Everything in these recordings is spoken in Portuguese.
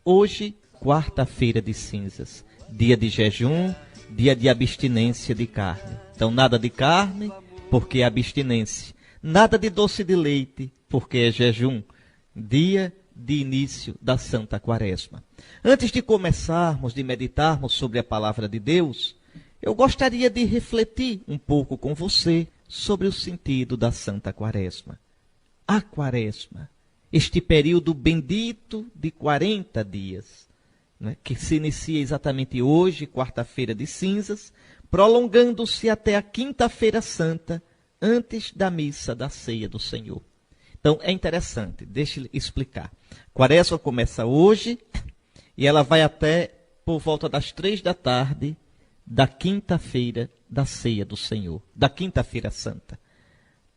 Hoje, quarta-feira de cinzas, dia de jejum, dia de abstinência de carne. Então, nada de carne, porque é abstinência. Nada de doce de leite, porque é jejum. Dia de início da Santa Quaresma. Antes de começarmos, de meditarmos sobre a palavra de Deus, eu gostaria de refletir um pouco com você sobre o sentido da Santa Quaresma. A Quaresma, este período bendito de 40 dias, né, que se inicia exatamente hoje, quarta-feira de cinzas, prolongando-se até a quinta-feira santa, antes da missa da ceia do Senhor. Então, é interessante, deixa eu explicar. Quaresma começa hoje e ela vai até por volta das 3 da tarde da quinta-feira da ceia do Senhor, da quinta-feira santa.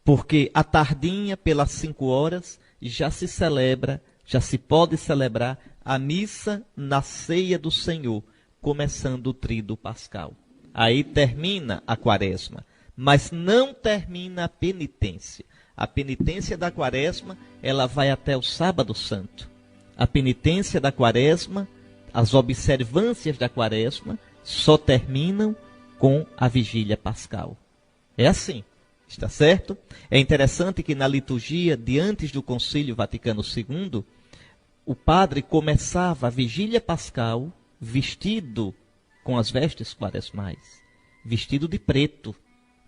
Porque à tardinha, pelas 5 horas, já se celebra, já se pode celebrar a missa na ceia do Senhor, começando o tríduo pascal. Aí termina a Quaresma, mas não termina a penitência. A penitência da Quaresma, ela vai até o Sábado Santo. A penitência da Quaresma, as observâncias da Quaresma, só terminam com a vigília pascal. É assim, está certo? É interessante que na liturgia de antes do Concílio Vaticano II, o padre começava a vigília pascal vestido com as vestes quaresmais, vestido de preto,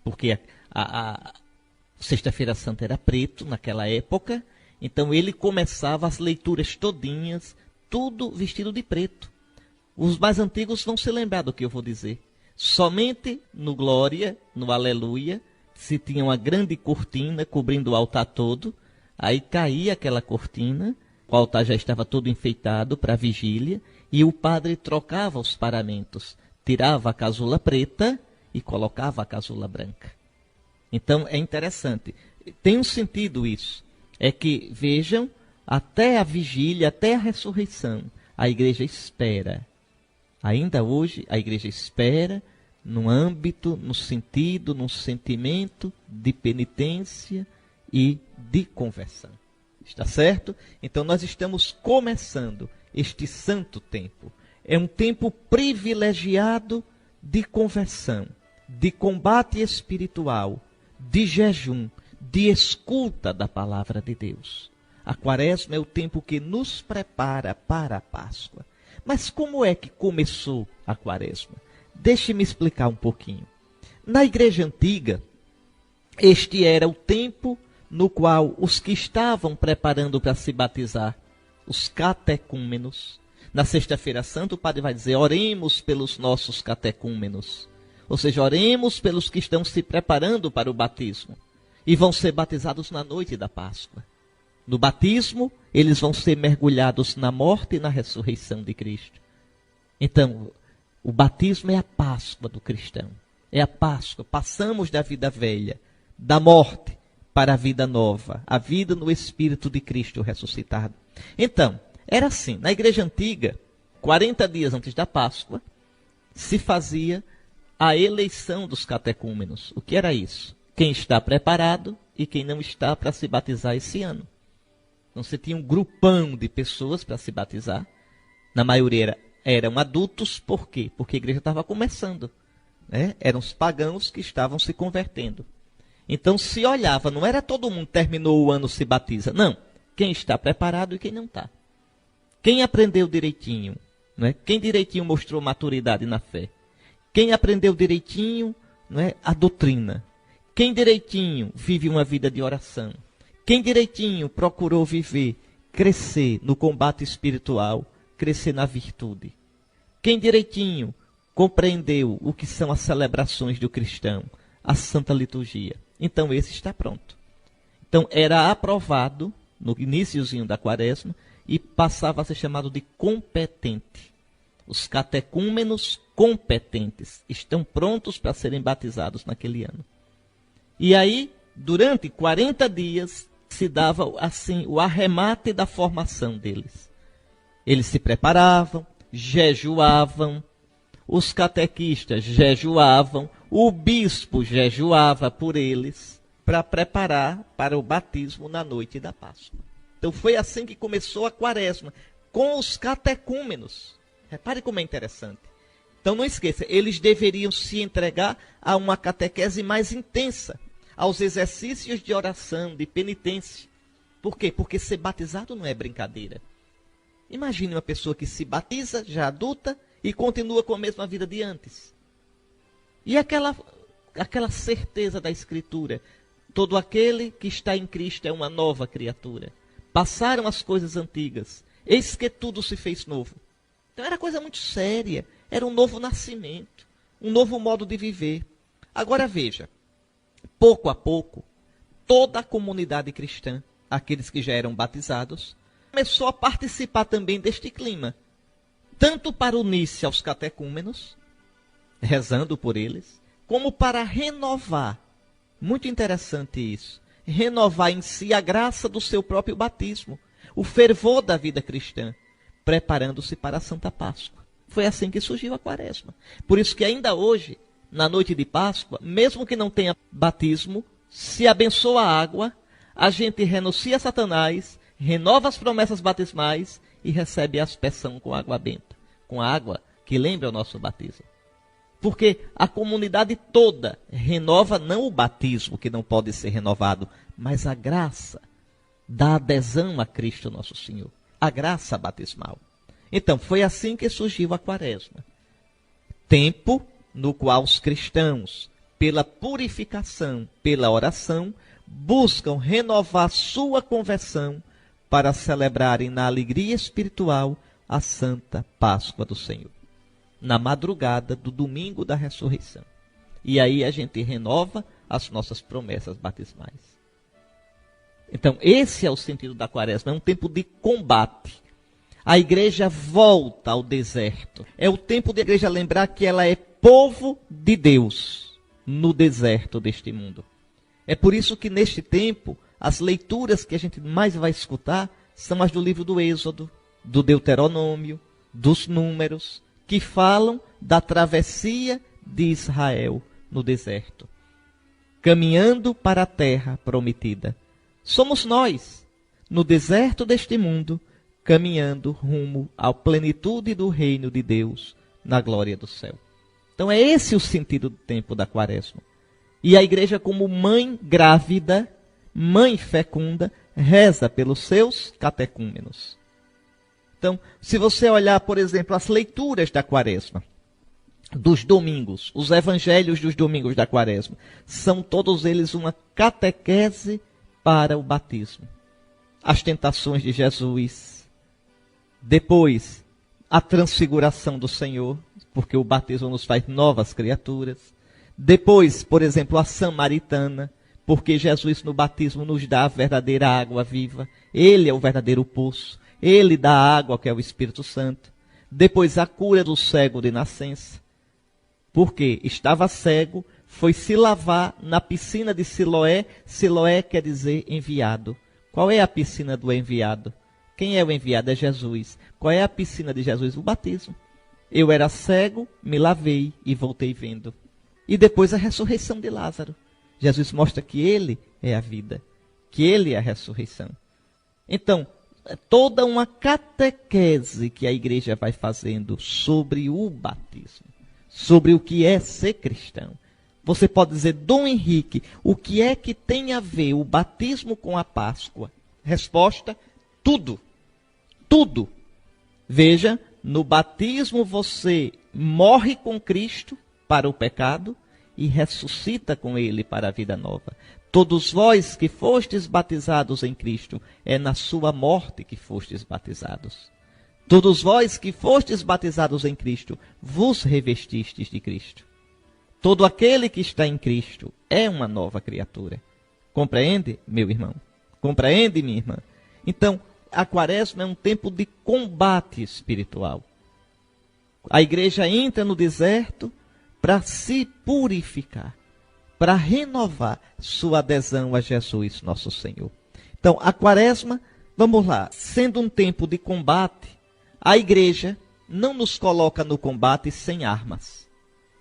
porque a Sexta-feira Santa era preto naquela época, então ele começava as leituras todinhas, tudo vestido de preto. Os mais antigos vão se lembrar do que eu vou dizer. Somente no Glória, no Aleluia, se tinha uma grande cortina cobrindo o altar todo, aí caía aquela cortina, o altar já estava todo enfeitado para a vigília, e o padre trocava os paramentos, tirava a casula preta e colocava a casula branca. Então, é interessante. Tem um sentido isso. É que, vejam, até a vigília, até a ressurreição, a igreja espera. Ainda hoje, a igreja espera no âmbito, no sentido, no sentimento de penitência e de conversão. Está certo? Então, nós estamos começando este santo tempo. É um tempo privilegiado de conversão, de combate espiritual, de jejum, de escuta da palavra de Deus. A Quaresma é o tempo que nos prepara para a Páscoa. Mas como é que começou a Quaresma? Deixe-me explicar um pouquinho. Na igreja antiga, este era o tempo no qual os que estavam preparando para se batizar, os catecúmenos, na Sexta-feira Santa o padre vai dizer, oremos pelos nossos catecúmenos. Ou seja, oremos pelos que estão se preparando para o batismo e vão ser batizados na noite da Páscoa. No batismo, eles vão ser mergulhados na morte e na ressurreição de Cristo. Então, o batismo é a Páscoa do cristão. É a Páscoa. Passamos da vida velha, da morte, para a vida nova. A vida no Espírito de Cristo ressuscitado. Então, era assim. Na igreja antiga, 40 dias antes da Páscoa, se fazia a eleição dos catecúmenos. O que era isso? Quem está preparado e quem não está para se batizar esse ano. Então você tinha um grupão de pessoas para se batizar. Na maioria eram adultos. Por quê? Porque a igreja estava começando. Né? Eram os pagãos que estavam se convertendo. Então se olhava, não era todo mundo terminou o ano se batiza. Não. Quem está preparado e quem não está. Quem aprendeu direitinho. Né? Quem direitinho mostrou maturidade na fé. Quem aprendeu direitinho, não é, a doutrina. Quem direitinho vive uma vida de oração. Quem direitinho procurou viver, crescer no combate espiritual, crescer na virtude. Quem direitinho compreendeu o que são as celebrações do cristão, a Santa Liturgia. Então esse está pronto. Então era aprovado no iniciozinho da Quaresma e passava a ser chamado de competente. Os catecúmenos competentes estão prontos para serem batizados naquele ano. E aí, durante 40 dias, se dava assim o arremate da formação deles. Eles se preparavam, jejuavam, os catequistas jejuavam, o bispo jejuava por eles, para preparar para o batismo na noite da Páscoa. Então foi assim que começou a Quaresma, com os catecúmenos. Repare como é interessante. Então não esqueça, eles deveriam se entregar a uma catequese mais intensa, aos exercícios de oração, de penitência. Por quê? Porque ser batizado não é brincadeira. Imagine uma pessoa que se batiza, já adulta, e continua com a mesma vida de antes. E aquela certeza da Escritura, todo aquele que está em Cristo é uma nova criatura. Passaram as coisas antigas, eis que tudo se fez novo. Então era coisa muito séria, era um novo nascimento, um novo modo de viver. Agora veja, pouco a pouco, toda a comunidade cristã, aqueles que já eram batizados, começou a participar também deste clima. Tanto para unir-se aos catecúmenos, rezando por eles, como para renovar. Muito interessante isso. Renovar em si a graça do seu próprio batismo, o fervor da vida cristã, preparando-se para a Santa Páscoa. Foi assim que surgiu a Quaresma. Por isso que ainda hoje, na noite de Páscoa, mesmo que não tenha batismo, se abençoa a água, a gente renuncia a Satanás, renova as promessas batismais e recebe a aspersão com água benta, com a água que lembra o nosso batismo. Porque a comunidade toda renova não o batismo, que não pode ser renovado, mas a graça da adesão a Cristo nosso Senhor, a graça batismal. Então, foi assim que surgiu a Quaresma. Tempo no qual os cristãos, pela purificação, pela oração, buscam renovar sua conversão para celebrarem na alegria espiritual a Santa Páscoa do Senhor, na madrugada do domingo da ressurreição. E aí a gente renova as nossas promessas batismais. Então, esse é o sentido da Quaresma, é um tempo de combate. A igreja volta ao deserto. É o tempo da igreja lembrar que ela é povo de Deus no deserto deste mundo. É por isso que neste tempo, as leituras que a gente mais vai escutar são as do livro do Êxodo, do Deuteronômio, dos Números, que falam da travessia de Israel no deserto, caminhando para a terra prometida. Somos nós, no deserto deste mundo, caminhando rumo à plenitude do reino de Deus, na glória do céu. Então é esse o sentido do tempo da Quaresma. E a igreja, como mãe grávida, mãe fecunda, reza pelos seus catecúmenos. Então, se você olhar, por exemplo, as leituras da Quaresma, dos domingos, os evangelhos dos domingos da Quaresma, são todos eles uma catequese para o batismo. As tentações de Jesus, depois a transfiguração do Senhor, porque o batismo nos faz novas criaturas. Depois, por exemplo, a samaritana, porque Jesus no batismo nos dá a verdadeira água viva. Ele é o verdadeiro poço. Ele dá a água, que é o Espírito Santo. Depois a cura do cego de nascença. Porque estava cego, foi se lavar na piscina de Siloé. Siloé quer dizer enviado. Qual é a piscina do enviado? Quem é o enviado? É Jesus. Qual é a piscina de Jesus? O batismo. Eu era cego, me lavei e voltei vendo. E depois a ressurreição de Lázaro. Jesus mostra que ele é a vida, que ele é a ressurreição. Então, é toda uma catequese que a igreja vai fazendo sobre o batismo, sobre o que é ser cristão. Você pode dizer, Dom Henrique, o que é que tem a ver o batismo com a Páscoa? Resposta, tudo. Tudo. Veja, no batismo você morre com Cristo para o pecado e ressuscita com ele para a vida nova. Todos vós que fostes batizados em Cristo, é na sua morte que fostes batizados. Todos vós que fostes batizados em Cristo, vos revestistes de Cristo. Todo aquele que está em Cristo é uma nova criatura. Compreende, meu irmão? Compreende, minha irmã? Então, a Quaresma é um tempo de combate espiritual. A igreja entra no deserto para se purificar, para renovar sua adesão a Jesus, nosso Senhor. Então, a Quaresma, vamos lá, sendo um tempo de combate, a igreja não nos coloca no combate sem armas.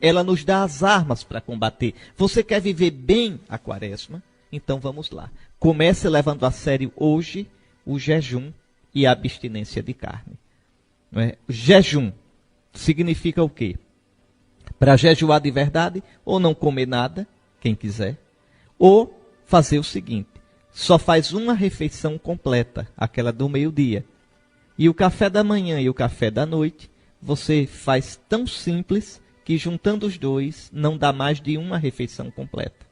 Ela nos dá as armas para combater. Você quer viver bem a Quaresma? Então vamos lá. Comece levando a sério hoje o jejum e a abstinência de carne. Não é? Jejum significa o quê? Para jejuar de verdade, ou não comer nada, quem quiser, ou fazer o seguinte, só faz uma refeição completa, aquela do meio-dia. E o café da manhã e o café da noite, você faz tão simples que juntando os dois não dá mais de uma refeição completa.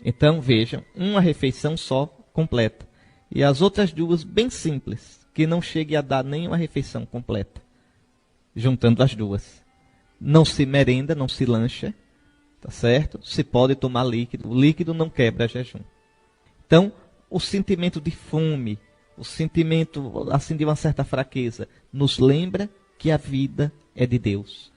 Então vejam, uma refeição só completa. E as outras duas bem simples, que não chegue a dar nem uma refeição completa. Juntando as duas. Não se merenda, não se lancha, tá certo? Se pode tomar líquido. O líquido não quebra jejum. Então, o sentimento de fome, o sentimento assim de uma certa fraqueza, nos lembra que a vida é de Deus.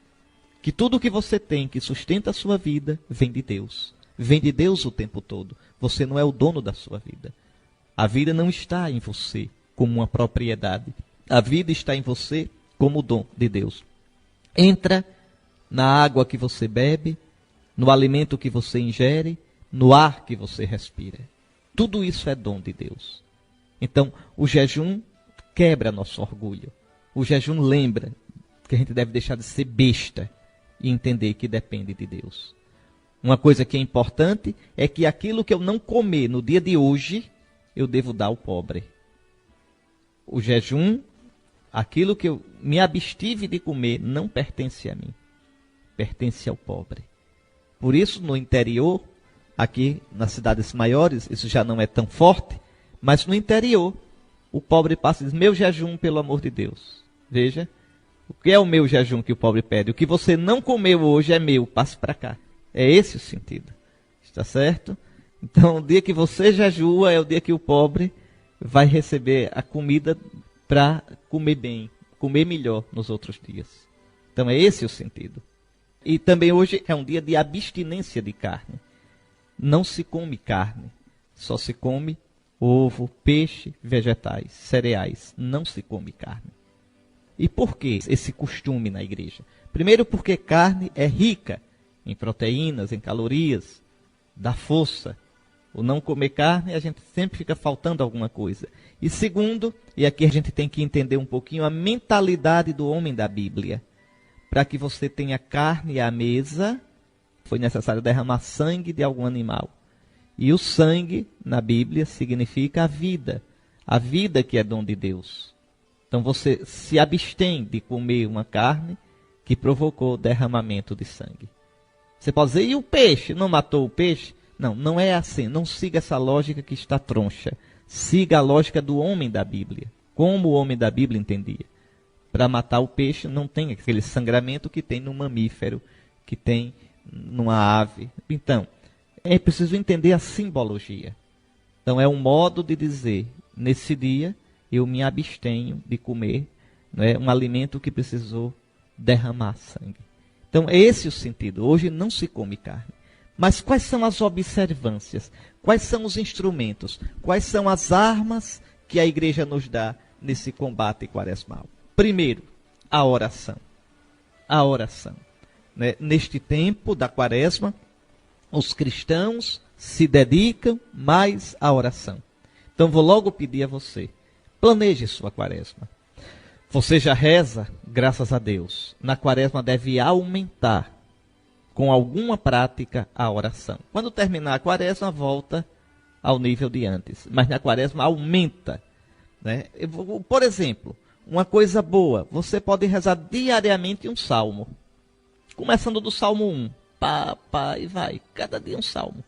Que tudo o que você tem que sustenta a sua vida vem de Deus. Vem de Deus o tempo todo. Você não é o dono da sua vida. A vida não está em você como uma propriedade. A vida está em você como o dom de Deus. Entra na água que você bebe, no alimento que você ingere, no ar que você respira. Tudo isso é dom de Deus. Então, o jejum quebra nosso orgulho. O jejum lembra que a gente deve deixar de ser besta e entender que depende de Deus. Uma coisa que é importante é que aquilo que eu não comer no dia de hoje, eu devo dar ao pobre. O jejum, aquilo que eu me abstive de comer, não pertence a mim. Pertence ao pobre. Por isso, no interior, aqui nas cidades maiores, isso já não é tão forte, mas no interior, o pobre passa e diz, meu jejum, pelo amor de Deus. Veja, o que é o meu jejum que o pobre pede? O que você não comeu hoje é meu, passe para cá. É esse o sentido. Está certo? Então, o dia que você jejua é o dia que o pobre vai receber a comida para comer bem, comer melhor nos outros dias. Então, é esse o sentido. E também hoje é um dia de abstinência de carne. Não se come carne, só se come ovo, peixe, vegetais, cereais. Não se come carne. E por que esse costume na igreja? Primeiro, porque carne é rica em proteínas, em calorias, dá força. O não comer carne, a gente sempre fica faltando alguma coisa. E segundo, e aqui a gente tem que entender um pouquinho a mentalidade do homem da Bíblia. Para que você tenha carne à mesa, foi necessário derramar sangue de algum animal. E o sangue, na Bíblia, significa a vida que é dom de Deus. Então você se abstém de comer uma carne que provocou derramamento de sangue. Você pode dizer, e o peixe? Não matou o peixe? Não, não é assim. Não siga essa lógica que está troncha. Siga a lógica do homem da Bíblia. Como o homem da Bíblia entendia. Para matar o peixe não tem aquele sangramento que tem no mamífero, que tem numa ave. Então, é preciso entender a simbologia. Então, é um modo de dizer, nesse dia, eu me abstenho de comer, não é, um alimento que precisou derramar sangue. Então, é esse o sentido. Hoje não se come carne. Mas quais são as observâncias? Quais são os instrumentos? Quais são as armas que a igreja nos dá nesse combate quaresmal? Primeiro, a oração. A oração. Né? Neste tempo da quaresma, os cristãos se dedicam mais à oração. Então, vou logo pedir a você, planeje sua quaresma. Você já reza, graças a Deus. Na quaresma deve aumentar, com alguma prática, a oração. Quando terminar a quaresma, volta ao nível de antes. Mas na quaresma aumenta. Né? Por exemplo, uma coisa boa, você pode rezar diariamente um salmo. Começando do Salmo 1. E vai. Cada dia um salmo.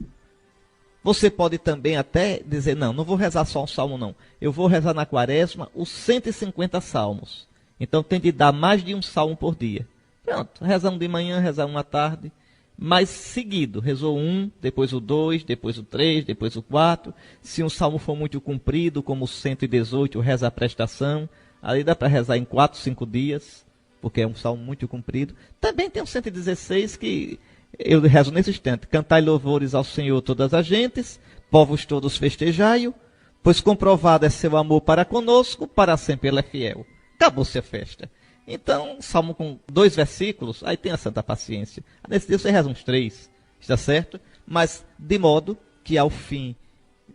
Você pode também até dizer, não vou rezar só um salmo não. Eu vou rezar na quaresma os 150 salmos. Então tem de dar mais de um salmo por dia. Pronto, rezar um de manhã, rezar um à tarde. Mas seguido, rezou um, depois o 2, depois o 3, depois o 4. Se um salmo for muito comprido, como o 118, reza a prestação. Aí dá para rezar em 4, 5 dias, porque é um salmo muito comprido. Também tem o 116 que eu rezo nesse instante. Cantai louvores ao Senhor todas as gentes, povos todos festejai-o, pois comprovado é seu amor para conosco, para sempre ele é fiel. Acabou-se a festa. Então, salmo com 2 versículos, aí tem a santa paciência. Nesse dia você reza uns 3, está certo? Mas de modo que ao fim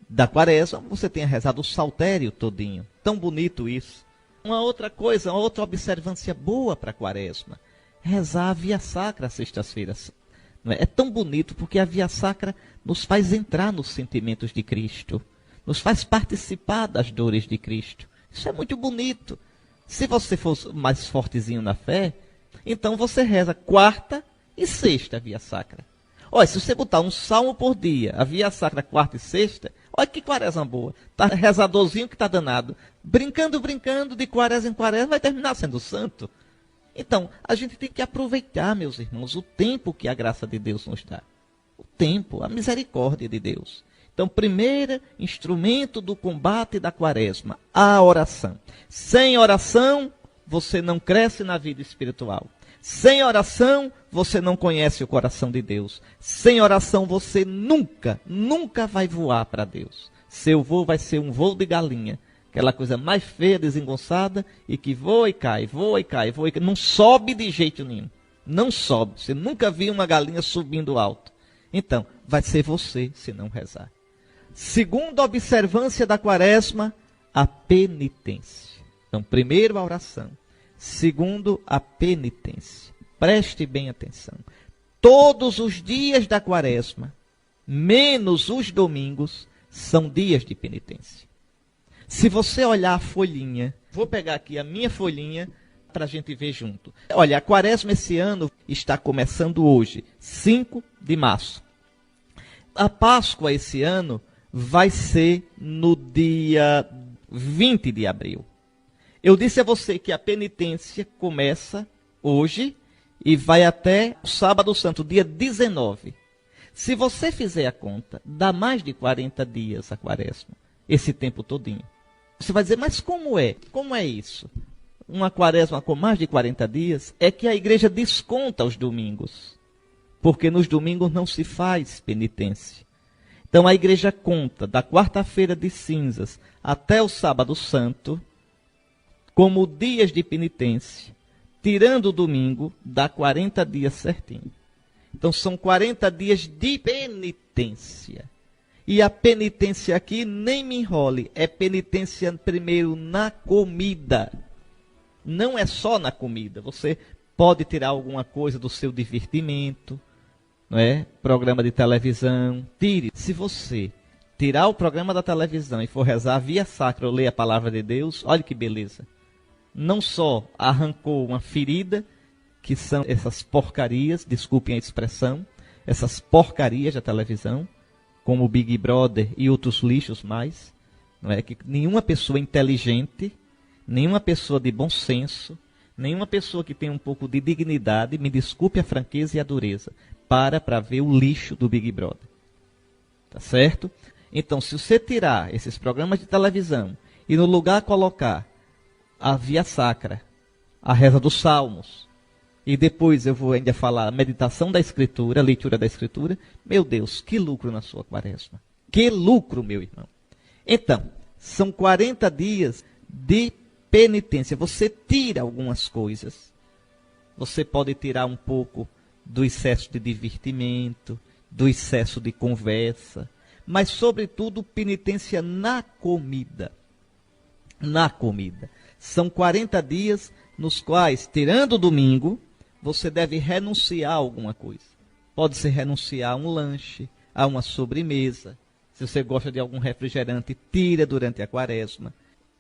da quaresma, você tenha rezado o saltério todinho. Tão bonito isso. Uma outra coisa, uma outra observância boa para a quaresma, rezar a via sacra às sextas-feiras. É tão bonito porque a via sacra nos faz entrar nos sentimentos de Cristo, nos faz participar das dores de Cristo. Isso é muito bonito. Se você for mais fortezinho na fé, então você reza quarta e sexta a via sacra. Olha, se você botar um salmo por dia, a via sacra quarta e sexta, olha que quaresma boa. Tá rezadorzinho que tá danado. Brincando, de quaresma em quaresma, vai terminar sendo santo. Então, a gente tem que aproveitar, meus irmãos, o tempo que a graça de Deus nos dá. O tempo, a misericórdia de Deus. Então, primeiro instrumento do combate da quaresma, a oração. Sem oração, você não cresce na vida espiritual. Sem oração, você não conhece o coração de Deus. Sem oração, você nunca vai voar para Deus. Seu voo vai ser um voo de galinha. Aquela coisa mais feia, desengonçada, e que voa e cai, voa e cai, voa e cai. Não sobe de jeito nenhum. Não sobe. Você nunca viu uma galinha subindo alto. Então, vai ser você se não rezar. Segunda observância da quaresma, a penitência. Então, primeiro a oração. Segundo, a penitência. Preste bem atenção. Todos os dias da quaresma, menos os domingos, são dias de penitência. Se você olhar a folhinha, vou pegar aqui a minha folhinha para a gente ver junto. Olha, a quaresma esse ano está começando hoje, 5 de março. A Páscoa esse ano vai ser no dia 20 de abril. Eu disse a você que a penitência começa hoje e vai até o sábado santo, dia 19. Se você fizer a conta, dá mais de 40 dias a quaresma, esse tempo todinho. Você vai dizer, mas como é? Como é isso? Uma quaresma com mais de 40 dias é que a igreja desconta os domingos, porque nos domingos não se faz penitência. Então a igreja conta da quarta-feira de cinzas até o sábado santo como dias de penitência, tirando o domingo, dá 40 dias certinho. Então são 40 dias de penitência. E a penitência aqui, nem me enrole, é penitência primeiro na comida. Não é só na comida. Você pode tirar alguma coisa do seu divertimento, não é? Programa de televisão, tire. Se você tirar o programa da televisão e for rezar via sacra ou ler a palavra de Deus, olha que beleza. Não só arrancou uma ferida, que são essas porcarias, desculpem a expressão, essas porcarias da televisão, como o Big Brother e outros lixos mais, não é? Que nenhuma pessoa inteligente, nenhuma pessoa de bom senso, nenhuma pessoa que tem um pouco de dignidade, me desculpe a franqueza e a dureza, para ver o lixo do Big Brother. Tá certo? Então, se você tirar esses programas de televisão e no lugar colocar a via sacra, a reza dos salmos, e depois eu vou ainda falar a meditação da Escritura, a leitura da Escritura, meu Deus, que lucro na sua quaresma. Que lucro, meu irmão. Então, são 40 dias de penitência. Você tira algumas coisas. Você pode tirar um pouco do excesso de divertimento, do excesso de conversa, mas, sobretudo, penitência na comida. Na comida. São 40 dias nos quais, tirando o domingo, você deve renunciar a alguma coisa. Pode ser renunciar a um lanche, a uma sobremesa. Se você gosta de algum refrigerante, tira durante a quaresma.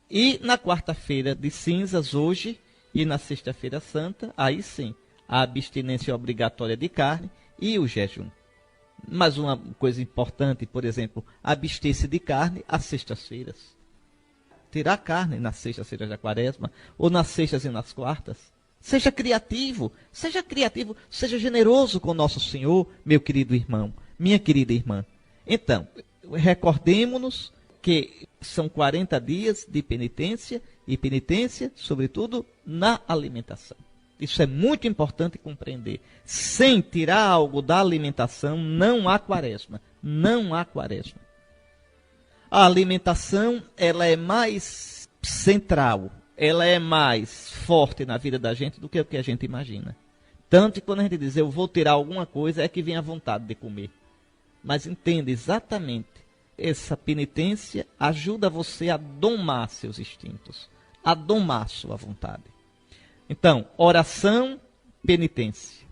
E na quarta-feira de cinzas, hoje, e na sexta-feira santa, aí sim, a abstinência obrigatória de carne e o jejum. Mas uma coisa importante, por exemplo, abster-se de carne às sextas-feiras. Tirar carne nas sextas-feiras da quaresma, ou nas sextas e nas quartas. Seja criativo, seja generoso com nosso Senhor, meu querido irmão, minha querida irmã. Então, recordemos-nos que são 40 dias de penitência, e penitência, sobretudo, na alimentação. Isso é muito importante compreender. Sem tirar algo da alimentação, não há quaresma. Não há quaresma. A alimentação, ela é mais central, ela é mais forte na vida da gente do que o que a gente imagina. Tanto que quando a gente diz, eu vou tirar alguma coisa, é que vem a vontade de comer. Mas entenda exatamente, essa penitência ajuda você a domar seus instintos, a domar sua vontade. Então, oração, penitência.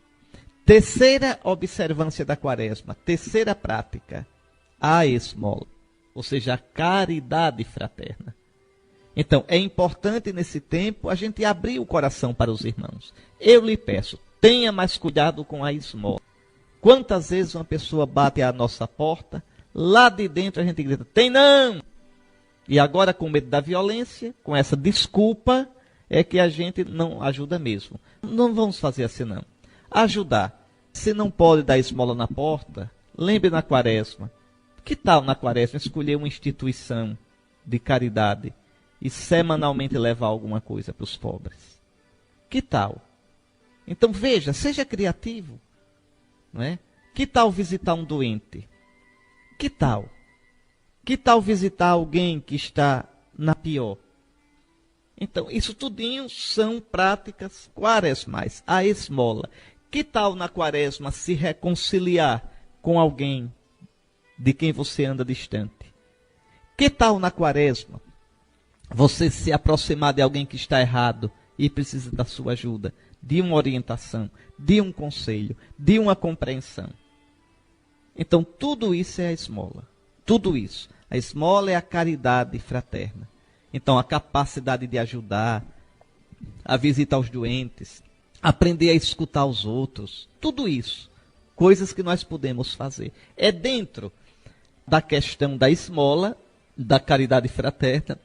Terceira observância da quaresma, terceira prática, a esmola, ou seja, a caridade fraterna. Então, é importante nesse tempo a gente abrir o coração para os irmãos. Eu lhe peço, tenha mais cuidado com a esmola. Quantas vezes uma pessoa bate à nossa porta, lá de dentro a gente grita, tem não! E agora, com medo da violência, com essa desculpa, é que a gente não ajuda mesmo. Não vamos fazer assim, não. Ajudar. Se não pode dar esmola na porta, lembre na quaresma. Que tal na quaresma escolher uma instituição de caridade e semanalmente levar alguma coisa para os pobres? Que tal? Então veja, seja criativo. Não é? Que tal visitar um doente? Que tal? Que tal visitar alguém que está na pior? Então, isso tudinho são práticas quaresmais, a esmola. Que tal na quaresma se reconciliar com alguém de quem você anda distante? Que tal na quaresma você se aproximar de alguém que está errado e precisa da sua ajuda, de uma orientação, de um conselho, de uma compreensão? Então, tudo isso é a esmola. Tudo isso. A esmola é a caridade fraterna. Então, a capacidade de ajudar, a visitar os doentes, aprender a escutar os outros, tudo isso, coisas que nós podemos fazer. É dentro da questão da esmola, da caridade fraterna,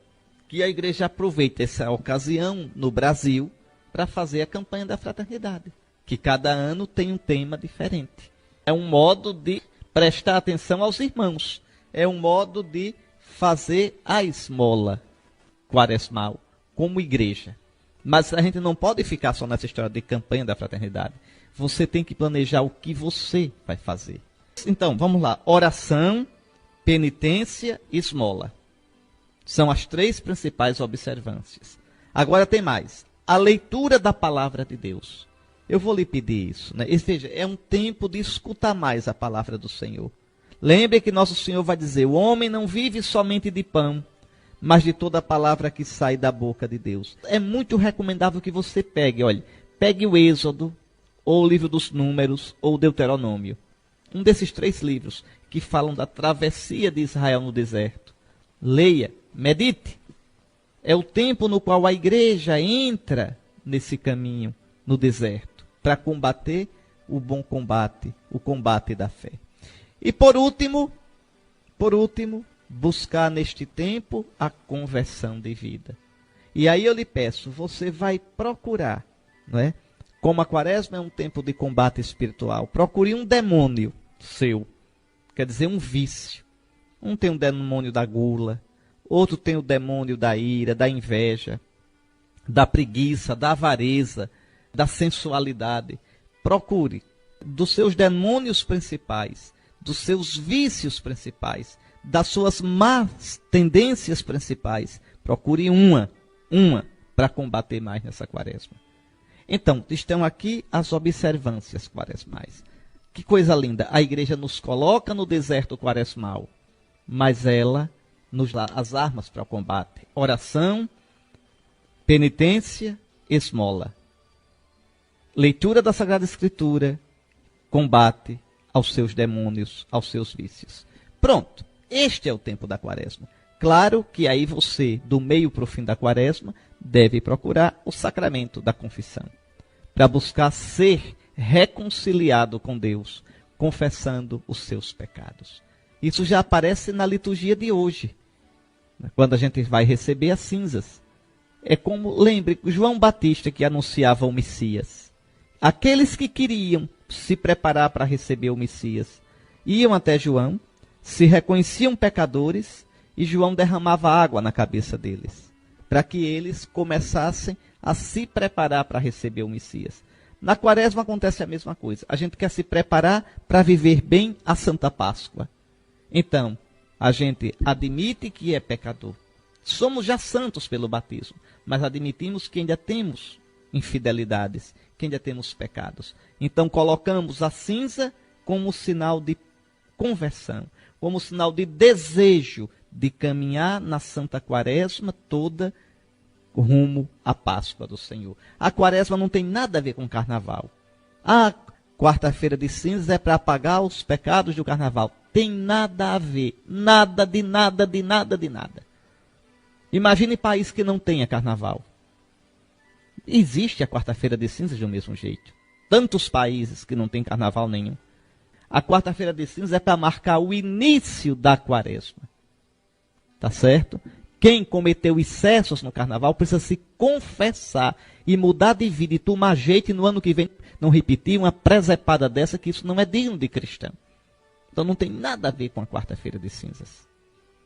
que a igreja aproveita essa ocasião no Brasil para fazer a campanha da fraternidade, que cada ano tem um tema diferente. É um modo de prestar atenção aos irmãos, é um modo de fazer a esmola quaresmal como igreja. Mas a gente não pode ficar só nessa história de campanha da fraternidade. Você tem que planejar o que você vai fazer. Então, vamos lá. Oração, penitência e esmola. São as três principais observâncias. Agora tem mais. A leitura da palavra de Deus. Eu vou lhe pedir isso, né? Veja, é um tempo de escutar mais a palavra do Senhor. Lembre que nosso Senhor vai dizer, o homem não vive somente de pão, mas de toda a palavra que sai da boca de Deus. É muito recomendável que você pegue, olha, pegue o Êxodo, ou o livro dos Números, ou o Deuteronômio. Um desses três livros que falam da travessia de Israel no deserto. Leia, medite. É o tempo no qual a igreja entra nesse caminho, no deserto, para combater o bom combate, o combate da fé. E por último, buscar neste tempo a conversão de vida. E aí eu lhe peço, você vai procurar, não é? Como a quaresma é um tempo de combate espiritual, procure um demônio seu, quer dizer, um vício. Um tem o demônio da gula, outro tem o demônio da ira, da inveja, da preguiça, da avareza, da sensualidade. Procure dos seus demônios principais, dos seus vícios principais, das suas más tendências principais. Procure uma para combater mais nessa quaresma. Então, estão aqui as observâncias quaresmais. Que coisa linda, a igreja nos coloca no deserto quaresmal, mas ela nos dá as armas para o combate. Oração, penitência, esmola. Leitura da Sagrada Escritura, combate aos seus demônios, aos seus vícios. Pronto, este é o tempo da quaresma. Claro que aí você, do meio para o fim da quaresma, deve procurar o sacramento da confissão, para buscar ser reconciliado com Deus, confessando os seus pecados. Isso já aparece na liturgia de hoje, quando a gente vai receber as cinzas. É como, lembre, João Batista que anunciava o Messias. Aqueles que queriam se preparar para receber o Messias iam até João, se reconheciam pecadores e João derramava água na cabeça deles, para que eles começassem a se preparar para receber o Messias. Na quaresma acontece a mesma coisa. A gente quer se preparar para viver bem a Santa Páscoa. Então, a gente admite que é pecador. Somos já santos pelo batismo, mas admitimos que ainda temos infidelidades, que ainda temos pecados. Então, colocamos a cinza como sinal de conversão, como sinal de desejo de caminhar na Santa Quaresma toda rumo à Páscoa do Senhor. A quaresma não tem nada a ver com carnaval. A quarta-feira de cinzas é para apagar os pecados do carnaval. Tem nada a ver. Nada de nada, de nada, de nada. Imagine país que não tenha carnaval. Existe a quarta-feira de cinzas do mesmo jeito. Tantos países que não tem carnaval nenhum. A quarta-feira de cinzas é para marcar o início da quaresma. Tá certo? Quem cometeu excessos no carnaval precisa se confessar e mudar de vida e tomar jeito e no ano que vem não repetir uma presepada dessa, que isso não é digno de cristão. Então não tem nada a ver com a quarta-feira de cinzas.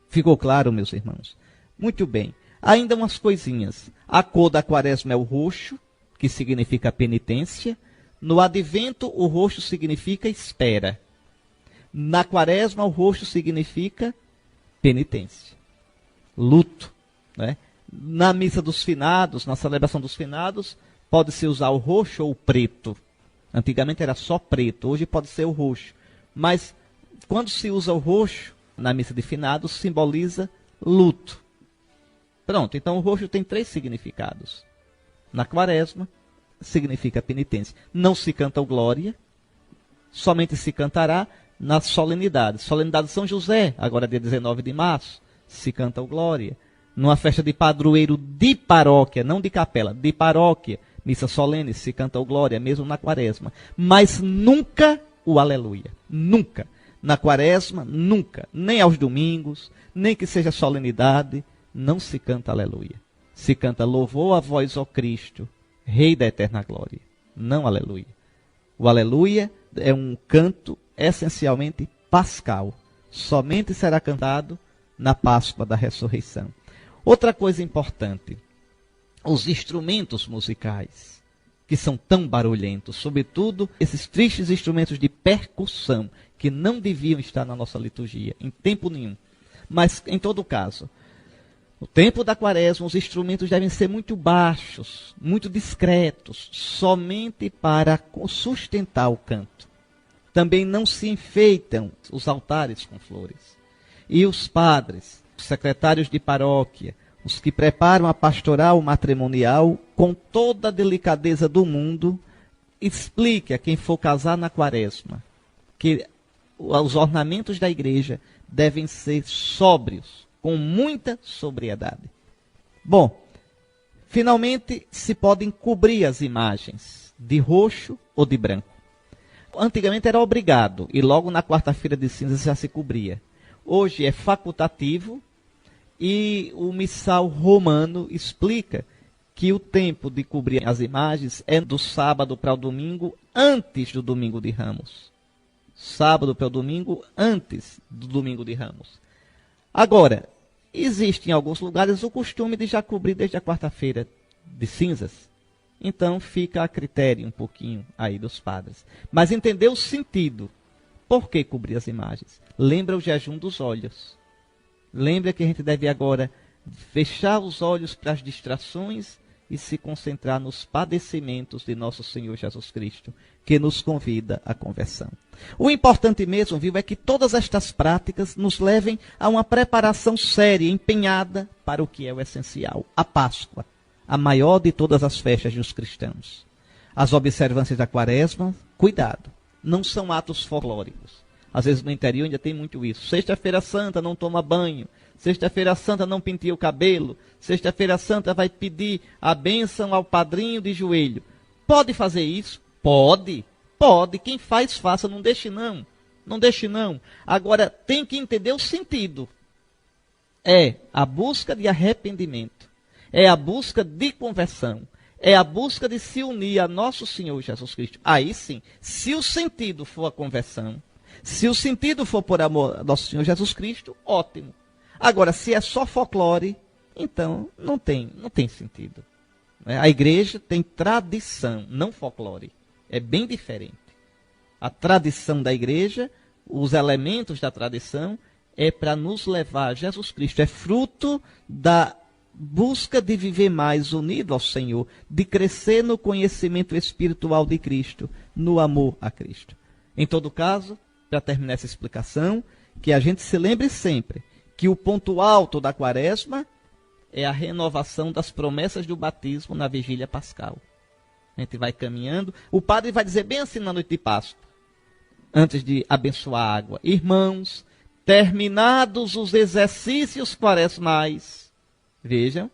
Ficou claro, meus irmãos? Muito bem. Ainda umas coisinhas. A cor da quaresma é o roxo, que significa penitência. No advento, o roxo significa espera. Na quaresma, o roxo significa penitência. Luto. Né? Na missa dos finados, na celebração dos finados, pode-se usar o roxo ou o preto. Antigamente era só preto, hoje pode ser o roxo. Mas quando se usa o roxo, na missa de finados, simboliza luto. Pronto, então o roxo tem 3 significados. Na quaresma, significa penitência. Não se canta o glória, somente se cantará nas solenidades. Solenidade de São José, agora dia 19 de março, se canta o glória. Numa festa de padroeiro de paróquia, não de capela, de paróquia, missa solene, se canta o glória, mesmo na quaresma. Mas nunca o aleluia. Nunca. Na quaresma, nunca. Nem aos domingos, nem que seja solenidade, não se canta aleluia. Se canta louvor a vós, ó Cristo, Rei da eterna glória. Não aleluia. O aleluia é um canto essencialmente pascal. Somente será cantado na Páscoa da ressurreição. Outra coisa importante. Os instrumentos musicais, que são tão barulhentos, sobretudo esses tristes instrumentos de percussão, que não deviam estar na nossa liturgia, em tempo nenhum. Mas, em todo caso, no tempo da quaresma, os instrumentos devem ser muito baixos, muito discretos, somente para sustentar o canto. Também não se enfeitam os altares com flores. E os padres, os secretários de paróquia, os que preparam a pastoral matrimonial, com toda a delicadeza do mundo, explique a quem for casar na quaresma que os ornamentos da igreja devem ser sóbrios, com muita sobriedade. Bom, finalmente se podem cobrir as imagens de roxo ou de branco. Antigamente era obrigado e logo na quarta-feira de cinzas já se cobria. Hoje é facultativo e o missal romano explica que o tempo de cobrir as imagens é do sábado para o domingo antes do domingo de Ramos. Sábado para o domingo antes do domingo de Ramos. Agora, existe em alguns lugares o costume de já cobrir desde a quarta-feira de cinzas. Então fica a critério um pouquinho aí dos padres. Mas entender o sentido. Por que cobrir as imagens? Lembra o jejum dos olhos. Lembra que a gente deve agora fechar os olhos para as distrações e se concentrar nos padecimentos de nosso Senhor Jesus Cristo, que nos convida à conversão. O importante mesmo, viu, é que todas estas práticas nos levem a uma preparação séria, empenhada para o que é o essencial, a Páscoa, a maior de todas as festas dos cristãos. As observâncias da quaresma, cuidado, não são atos folclóricos. Às vezes no interior ainda tem muito isso. Sexta-feira Santa não toma banho. Sexta-feira Santa não penteia o cabelo. Sexta-feira Santa vai pedir a bênção ao padrinho de joelho. Pode fazer isso? Pode. Pode. Quem faz, faça. Não deixe não. Não deixe não. Agora, tem que entender o sentido. É a busca de arrependimento. É a busca de conversão. É a busca de se unir a nosso Senhor Jesus Cristo. Aí sim, se o sentido for a conversão, se o sentido for por amor a nosso Senhor Jesus Cristo, ótimo. Agora, se é só folclore, então não tem sentido. A igreja tem tradição, não folclore. É bem diferente. A tradição da igreja, os elementos da tradição, é para nos levar a Jesus Cristo. É fruto da busca de viver mais unido ao Senhor, de crescer no conhecimento espiritual de Cristo, no amor a Cristo. Em todo caso, para terminar essa explicação, que a gente se lembre sempre que o ponto alto da quaresma é a renovação das promessas do batismo na vigília pascal. A gente vai caminhando, o padre vai dizer bem assim na noite de Páscoa, antes de abençoar a água: irmãos, terminados os exercícios quaresmais, vejam,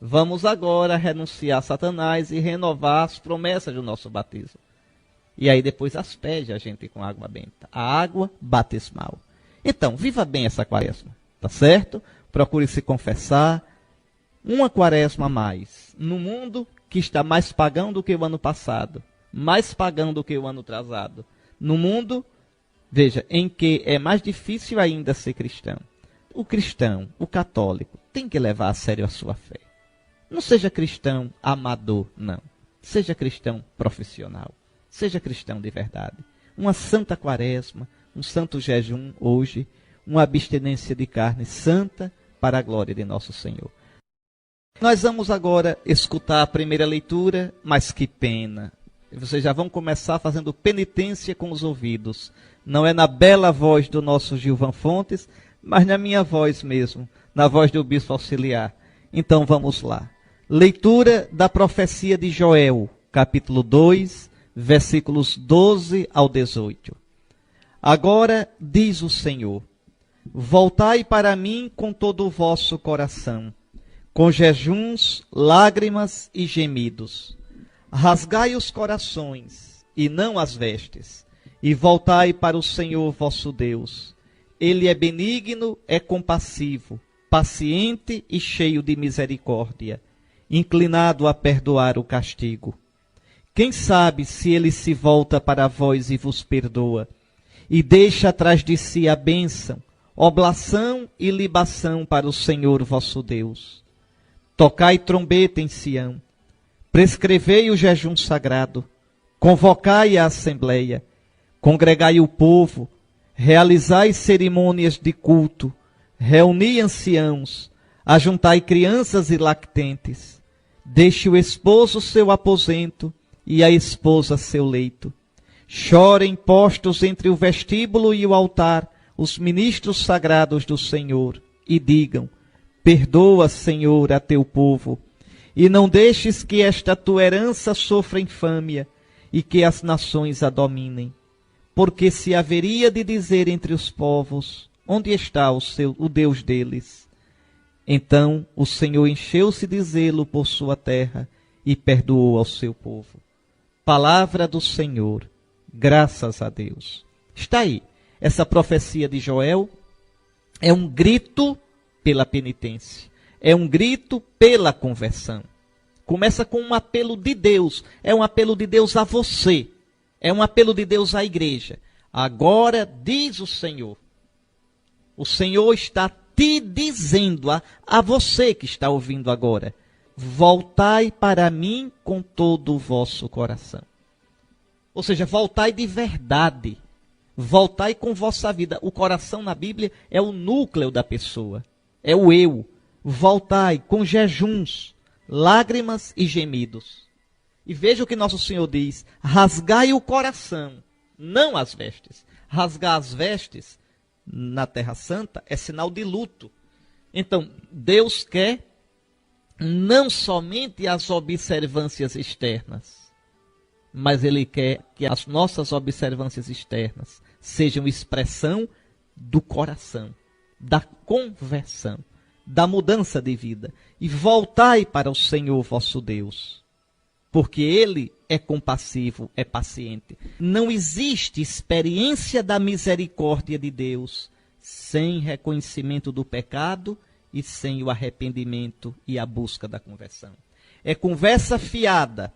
vamos agora renunciar a Satanás e renovar as promessas do nosso batismo. E aí depois asperge a gente com água benta, a água batismal. Então, viva bem essa quaresma, tá certo? Procure se confessar. Uma quaresma a mais, no mundo que está mais pagão do que o ano passado, mais pagão do que o ano atrasado, no mundo, veja, em que é mais difícil ainda ser cristão. O cristão, o católico, tem que levar a sério a sua fé. Não seja cristão amador, não. Seja cristão profissional. Seja cristão de verdade. Uma santa quaresma, um santo jejum hoje, uma abstinência de carne santa para a glória de nosso Senhor. Nós vamos agora escutar a primeira leitura, mas que pena. Vocês já vão começar fazendo penitência com os ouvidos. Não é na bela voz do nosso Gilvan Fontes, mas na minha voz mesmo, na voz do bispo auxiliar. Então vamos lá. Leitura da profecia de Joel, capítulo 2, versículos 12 ao 18. Agora diz o Senhor: voltai para mim com todo o vosso coração, com jejuns, lágrimas e gemidos. Rasgai os corações, e não as vestes, e voltai para o Senhor vosso Deus. Ele é benigno, é compassivo, paciente e cheio de misericórdia, inclinado a perdoar o castigo. Quem sabe se ele se volta para vós e vos perdoa, e deixa atrás de si a bênção, oblação e libação para o Senhor vosso Deus. Tocai trombeta em Sião, prescrevei o jejum sagrado, convocai a assembleia, congregai o povo, realizai cerimônias de culto, reuni anciãos, ajuntai crianças e lactentes, deixe o esposo seu aposento e a esposa seu leito. Chorem postos entre o vestíbulo e o altar os ministros sagrados do Senhor e digam: perdoa, Senhor, a teu povo, e não deixes que esta tua herança sofra infâmia e que as nações a dominem. Porque se haveria de dizer entre os povos: onde está o Deus deles? Então o Senhor encheu-se de zelo por sua terra e perdoou ao seu povo. Palavra do Senhor, graças a Deus. Está aí, essa profecia de Joel é um grito pela penitência, é um grito pela conversão. Começa com um apelo de Deus, é um apelo de Deus a você, é um apelo de Deus à igreja. Agora diz o Senhor está te dizendo a você que está ouvindo agora: voltai para mim com todo o vosso coração. Ou seja, voltai de verdade, voltai com vossa vida. O coração na Bíblia é o núcleo da pessoa, é o eu. Voltai com jejuns, lágrimas e gemidos. E veja o que nosso Senhor diz: rasgai o coração, não as vestes. Rasgar as vestes na Terra Santa é sinal de luto. Então, Deus quer não somente as observâncias externas, mas Ele quer que as nossas observâncias externas sejam expressão do coração, da conversão, da mudança de vida. E voltai para o Senhor vosso Deus, porque Ele é compassivo, é paciente. Não existe experiência da misericórdia de Deus sem reconhecimento do pecado e sem o arrependimento e a busca da conversão. É conversa fiada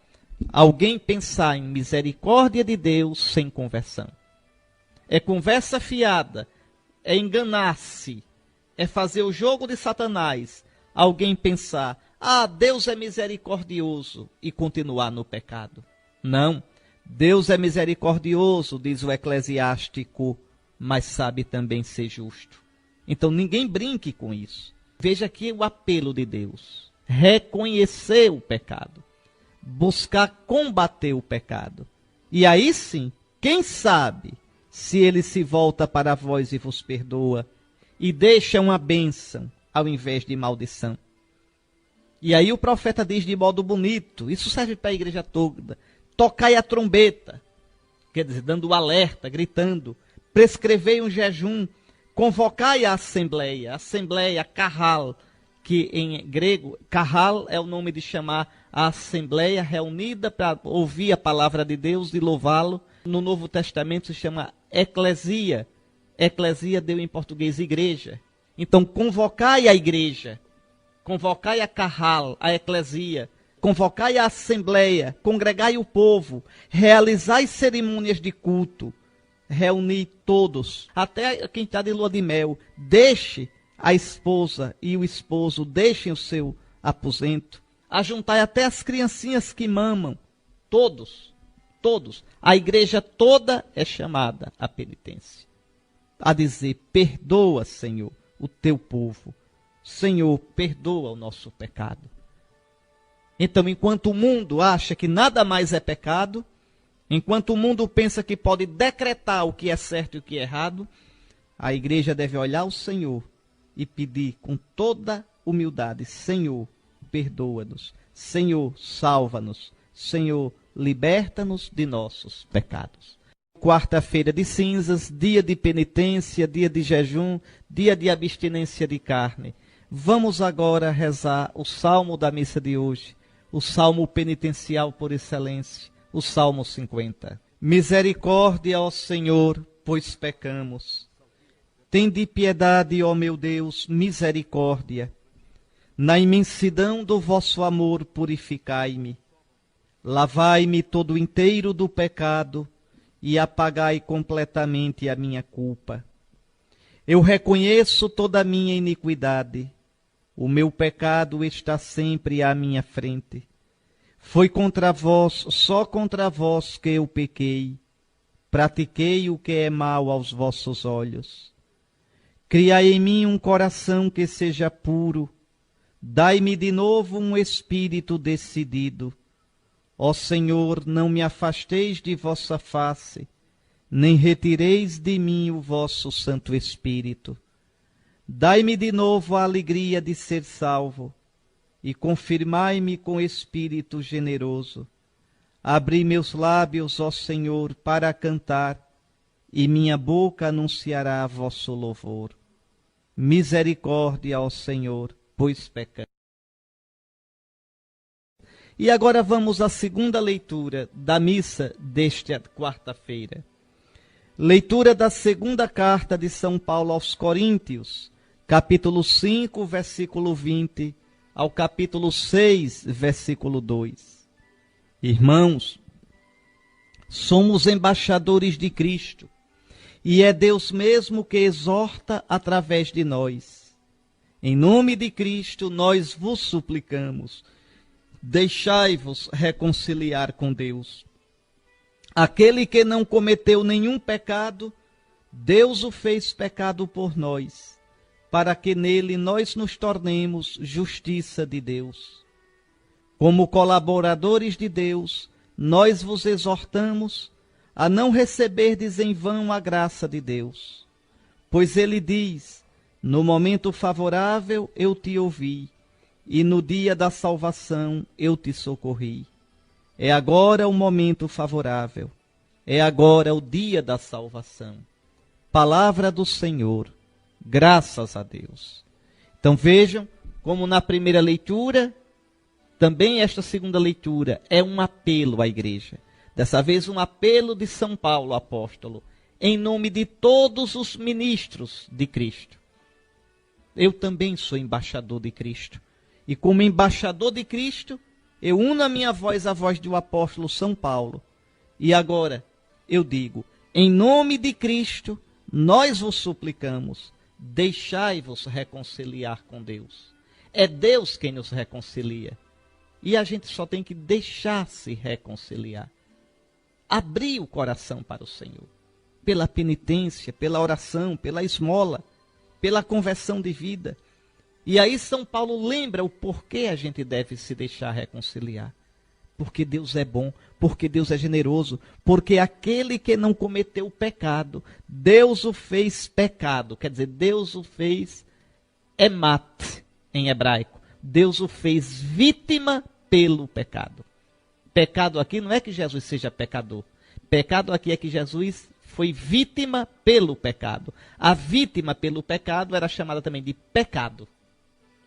alguém pensar em misericórdia de Deus sem conversão. É conversa fiada, é enganar-se, é fazer o jogo de Satanás, alguém pensar: Deus é misericordioso, e continuar no pecado. Não, Deus é misericordioso, diz o eclesiástico, mas sabe também ser justo. Então ninguém brinque com isso. Veja aqui o apelo de Deus: reconhecer o pecado, buscar combater o pecado. E aí sim, quem sabe, se ele se volta para vós e vos perdoa, e deixa uma bênção ao invés de maldição. E aí o profeta diz de modo bonito, isso serve para a igreja toda, tocai a trombeta, quer dizer, dando o alerta, gritando, prescrevei um jejum, convocai a assembleia, carral, que em grego, carral é o nome de chamar a assembleia reunida para ouvir a palavra de Deus e louvá-lo. No Novo Testamento se chama eclesia. Eclesia deu em português igreja. Então convocai a igreja, convocai a carral, a eclesia, convocai a assembleia, congregai o povo, realizai cerimônias de culto, reuni todos, até quem está de lua de mel, deixe a esposa e o esposo, deixem o seu aposento, ajuntai até as criancinhas que mamam, todos, a igreja toda é chamada à penitência, a dizer, perdoa, Senhor, o teu povo, Senhor, perdoa o nosso pecado. Então, enquanto o mundo acha que nada mais é pecado, enquanto o mundo pensa que pode decretar o que é certo e o que é errado, a igreja deve olhar ao Senhor e pedir com toda humildade, Senhor, perdoa-nos, Senhor, salva-nos, Senhor, liberta-nos de nossos pecados. Quarta-feira de cinzas, dia de penitência, dia de jejum, dia de abstinência de carne. Vamos agora rezar o salmo da missa de hoje, o salmo penitencial por excelência, o Salmo 50. Misericórdia, ó Senhor, pois pecamos. Tende piedade, ó meu Deus, misericórdia. Na imensidão do vosso amor purificai-me. Lavai-me todo inteiro do pecado e apagai completamente a minha culpa. Eu reconheço toda a minha iniquidade. O meu pecado está sempre à minha frente. Foi contra vós, só contra vós que eu pequei. Pratiquei o que é mal aos vossos olhos. Criai em mim um coração que seja puro. Dai-me de novo um espírito decidido. Ó Senhor, não me afasteis de vossa face, nem retireis de mim o vosso Santo Espírito. Dai-me de novo a alegria de ser salvo, e confirmai-me com espírito generoso. Abri meus lábios, ó Senhor, para cantar, e minha boca anunciará vosso louvor. Misericórdia, ó Senhor, pois pecamos. E agora vamos à segunda leitura da missa desta quarta-feira. Leitura da segunda carta de São Paulo aos Coríntios, capítulo 5, versículo 20, ao capítulo 6, versículo 2. Irmãos, somos embaixadores de Cristo, e é Deus mesmo que exorta através de nós. Em nome de Cristo, nós vos suplicamos, deixai-vos reconciliar com Deus. Aquele que não cometeu nenhum pecado, Deus o fez pecado por nós, para que nele nós nos tornemos justiça de Deus. Como colaboradores de Deus, nós vos exortamos a não receberdes em vão a graça de Deus. Pois ele diz, no momento favorável eu te ouvi, e no dia da salvação eu te socorri. É agora o momento favorável, é agora o dia da salvação. Palavra do Senhor, graças a Deus. Então vejam como na primeira leitura, também esta segunda leitura é um apelo à igreja. Dessa vez um apelo de São Paulo, apóstolo, em nome de todos os ministros de Cristo. Eu também sou embaixador de Cristo. E como embaixador de Cristo, eu uno a minha voz à voz do apóstolo São Paulo. E agora eu digo, em nome de Cristo, nós vos suplicamos, deixai-vos reconciliar com Deus. É Deus quem nos reconcilia. E a gente só tem que deixar-se reconciliar. Abrir o coração para o Senhor. Pela penitência, pela oração, pela esmola, pela conversão de vida. E aí São Paulo lembra o porquê a gente deve se deixar reconciliar. Porque Deus é bom, porque Deus é generoso, porque aquele que não cometeu pecado, Deus o fez pecado. Quer dizer, Deus o fez emat em hebraico. Deus o fez vítima pelo pecado. Pecado aqui não é que Jesus seja pecador. Pecado aqui é que Jesus foi vítima pelo pecado. A vítima pelo pecado era chamada também de pecado.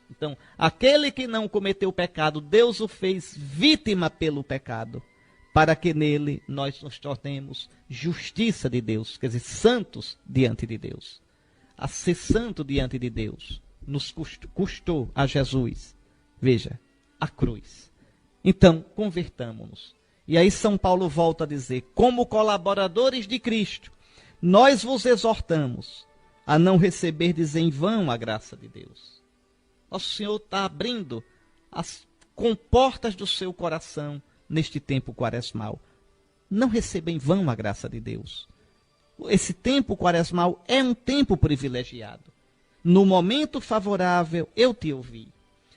Então, aquele que não cometeu pecado, Deus o fez vítima pelo pecado, para que nele nós nos tornemos justiça de Deus, quer dizer, santos diante de Deus. A ser santo diante de Deus nos custou a Jesus. Veja, a cruz. Então, convertamo-nos. E aí São Paulo volta a dizer, como colaboradores de Cristo, nós vos exortamos a não receberdes em vão a graça de Deus. Nosso Senhor está abrindo as comportas do seu coração neste tempo quaresmal. Não receba em vão a graça de Deus. Esse tempo quaresmal é um tempo privilegiado. No momento favorável, eu te ouvi.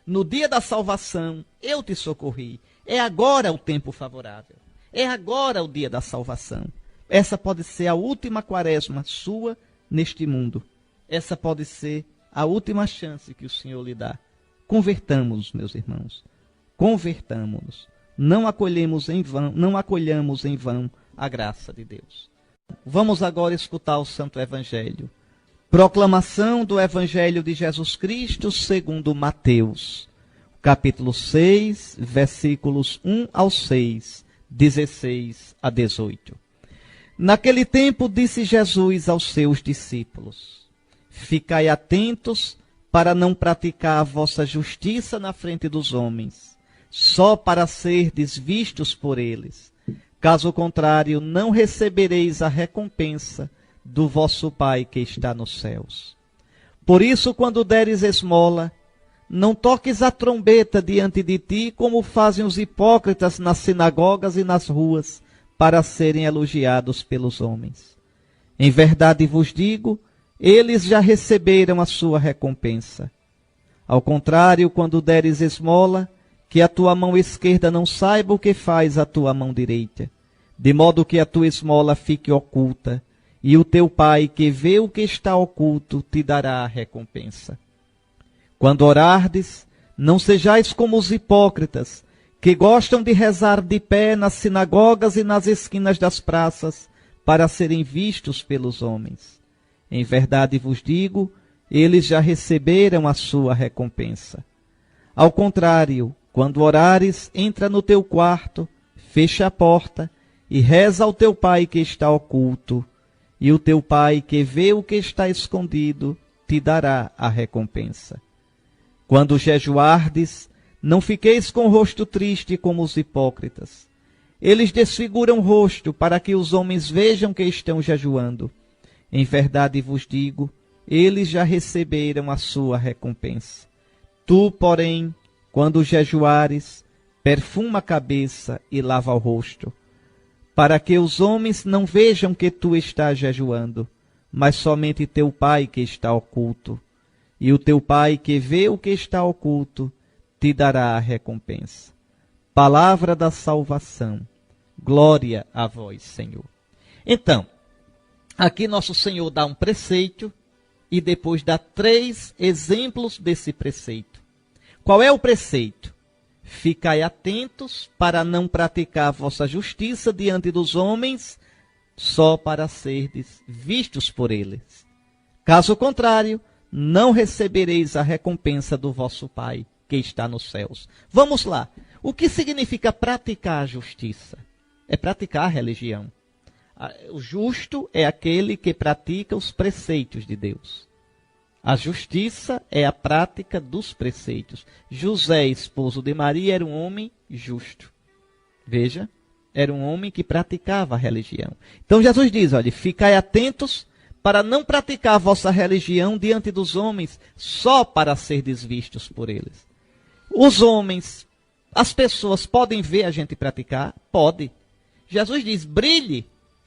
No dia da salvação, eu te socorri. É agora o tempo favorável. É agora o dia da salvação. Essa pode ser a última quaresma sua neste mundo. Essa pode ser a última chance que o Senhor lhe dá. Convertamos-nos, meus irmãos. Convertamos-nos. Não acolhemos em vão a graça de Deus. Vamos agora escutar o Santo Evangelho. Proclamação do Evangelho de Jesus Cristo segundo Mateus, capítulo 6, versículos 1 ao 6, 16 a 18. Naquele tempo disse Jesus aos seus discípulos: ficai atentos para não praticar a vossa justiça na frente dos homens, só para serdes vistos por eles. Caso contrário, não recebereis a recompensa do vosso Pai que está nos céus. Por isso, quando deres esmola, não toques a trombeta diante de ti, como fazem os hipócritas nas sinagogas e nas ruas, para serem elogiados pelos homens. Em verdade vos digo, eles já receberam a sua recompensa. Ao contrário, quando deres esmola, que a tua mão esquerda não saiba o que faz a tua mão direita, de modo que a tua esmola fique oculta, e o teu Pai, que vê o que está oculto, te dará a recompensa. Quando orardes, não sejais como os hipócritas, que gostam de rezar de pé nas sinagogas e nas esquinas das praças, para serem vistos pelos homens. Em verdade vos digo, eles já receberam a sua recompensa. Ao contrário, quando orares, entra no teu quarto, fecha a porta e reza ao teu Pai que está oculto, e o teu Pai que vê o que está escondido te dará a recompensa. Quando jejuardes, não fiqueis com o rosto triste como os hipócritas. Eles desfiguram o rosto para que os homens vejam que estão jejuando. Em verdade vos digo, eles já receberam a sua recompensa. Tu, porém, quando jejuares, perfuma a cabeça e lava o rosto, para que os homens não vejam que tu estás jejuando, mas somente teu Pai que está oculto. E o teu Pai que vê o que está oculto, te dará a recompensa. Palavra da salvação. Glória a vós, Senhor. Então, aqui nosso Senhor dá um preceito e depois dá 3 exemplos desse preceito. Qual é o preceito? Ficai atentos para não praticar a vossa justiça diante dos homens, só para serdes vistos por eles. Caso contrário, não recebereis a recompensa do vosso Pai, que está nos céus. Vamos lá. O que significa praticar a justiça? É praticar a religião. O justo é aquele que pratica os preceitos de Deus. A justiça é a prática dos preceitos. José, esposo de Maria, era um homem justo. Veja, era um homem que praticava a religião. Então Jesus diz, olha, ficai atentos para não praticar a vossa religião diante dos homens, só para serdes vistos por eles. Os homens, as pessoas podem ver a gente praticar? Pode. Jesus diz, brilhe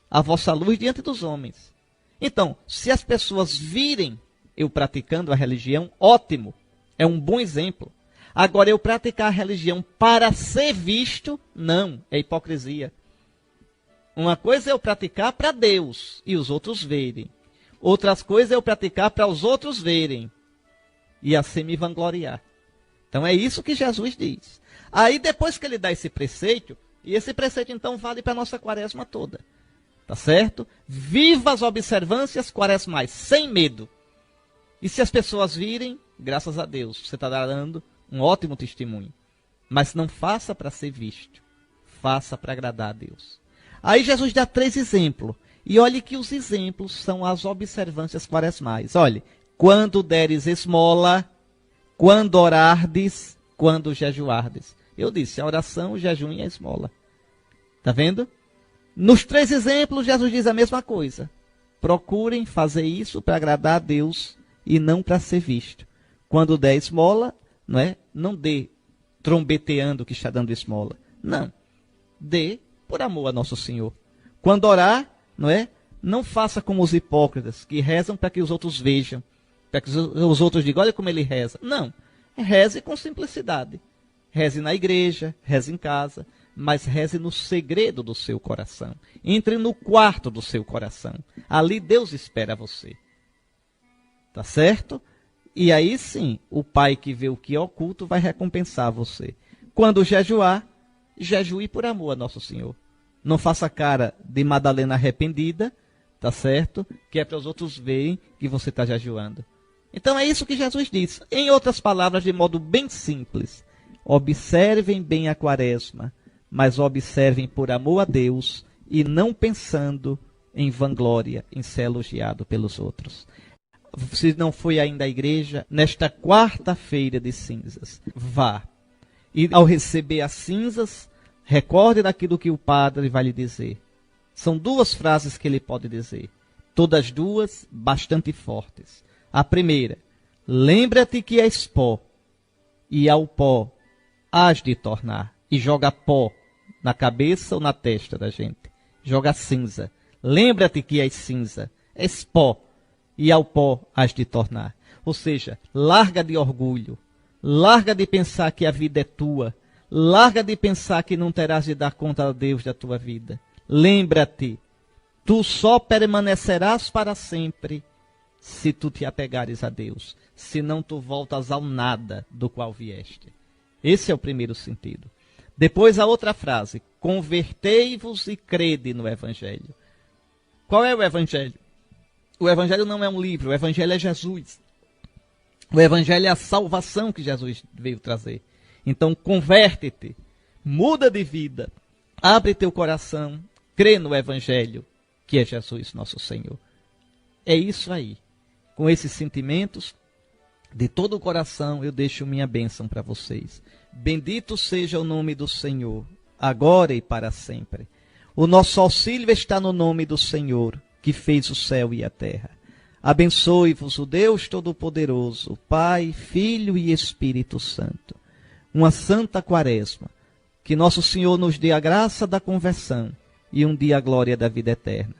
a vossa luz diante dos homens. Então, se as pessoas virem eu praticando a religião, ótimo, é um bom exemplo. Agora, eu praticar a religião para ser visto, não, é hipocrisia. Uma coisa é eu praticar para Deus e os outros verem. Outras coisas é eu praticar para os outros verem e assim me vangloriar. Então é isso que Jesus diz. Aí depois que ele dá esse preceito, e esse preceito então vale para a nossa quaresma toda. Tá certo? Viva as observâncias quaresmais, sem medo. E se as pessoas virem, graças a Deus, você está dando um ótimo testemunho. Mas não faça para ser visto. Faça para agradar a Deus. Aí Jesus dá 3 exemplos. E olhe que os exemplos são as observâncias quaresmais. Olhe, quando deres esmola, quando orardes, quando jejuardes. Eu disse, a oração, o jejum e a esmola. Está vendo? Nos 3 exemplos, Jesus diz a mesma coisa. Procurem fazer isso para agradar a Deus e não para ser visto. Quando der esmola, não dê trombeteando que está dando esmola. Não. Dê por amor a Nosso Senhor. Quando orar, não faça como os hipócritas, que rezam para que os outros vejam, para que os outros digam, olha como ele reza. Não. Reze com simplicidade. Reze na igreja, reze em casa, mas reze no segredo do seu coração. Entre no quarto do seu coração. Ali Deus espera você. Tá certo? E aí sim, o Pai que vê o que é oculto vai recompensar você. Quando jejuar, jejue por amor a Nosso Senhor. Não faça cara de Madalena arrependida, tá certo? Que é para os outros verem que você está jejuando. Então é isso que Jesus diz. Em outras palavras, de modo bem simples. Observem bem a quaresma, mas observem por amor a Deus e não pensando em vanglória, em ser elogiado pelos outros. Se não foi ainda à igreja, nesta quarta-feira de cinzas, vá. E ao receber as cinzas, recorde daquilo que o padre vai lhe dizer. São 2 frases que ele pode dizer. Todas 2 bastante fortes. A primeira, lembra-te que és pó, e ao pó hás de tornar. E joga pó na cabeça ou na testa da gente. Joga cinza. Lembra-te que és cinza, és pó, e ao pó hás de tornar. Ou seja, larga de orgulho, larga de pensar que a vida é tua, larga de pensar que não terás de dar conta a Deus da tua vida. Lembra-te, tu só permanecerás para sempre se tu te apegares a Deus, senão tu voltas ao nada do qual vieste. Esse é o primeiro sentido. Depois a outra frase, convertei-vos e crede no Evangelho. Qual é o Evangelho? O Evangelho não é um livro, o Evangelho é Jesus. O Evangelho é a salvação que Jesus veio trazer. Então, converte-te, muda de vida, abre teu coração, crê no Evangelho, que é Jesus, nosso Senhor. É isso aí. Com esses sentimentos, de todo o coração, eu deixo minha bênção para vocês. Bendito seja o nome do Senhor, agora e para sempre. O nosso auxílio está no nome do Senhor, que fez o céu e a terra. Abençoe-vos o Deus Todo-Poderoso, Pai, Filho e Espírito Santo. Uma santa quaresma, que nosso Senhor nos dê a graça da conversão e um dia a glória da vida eterna.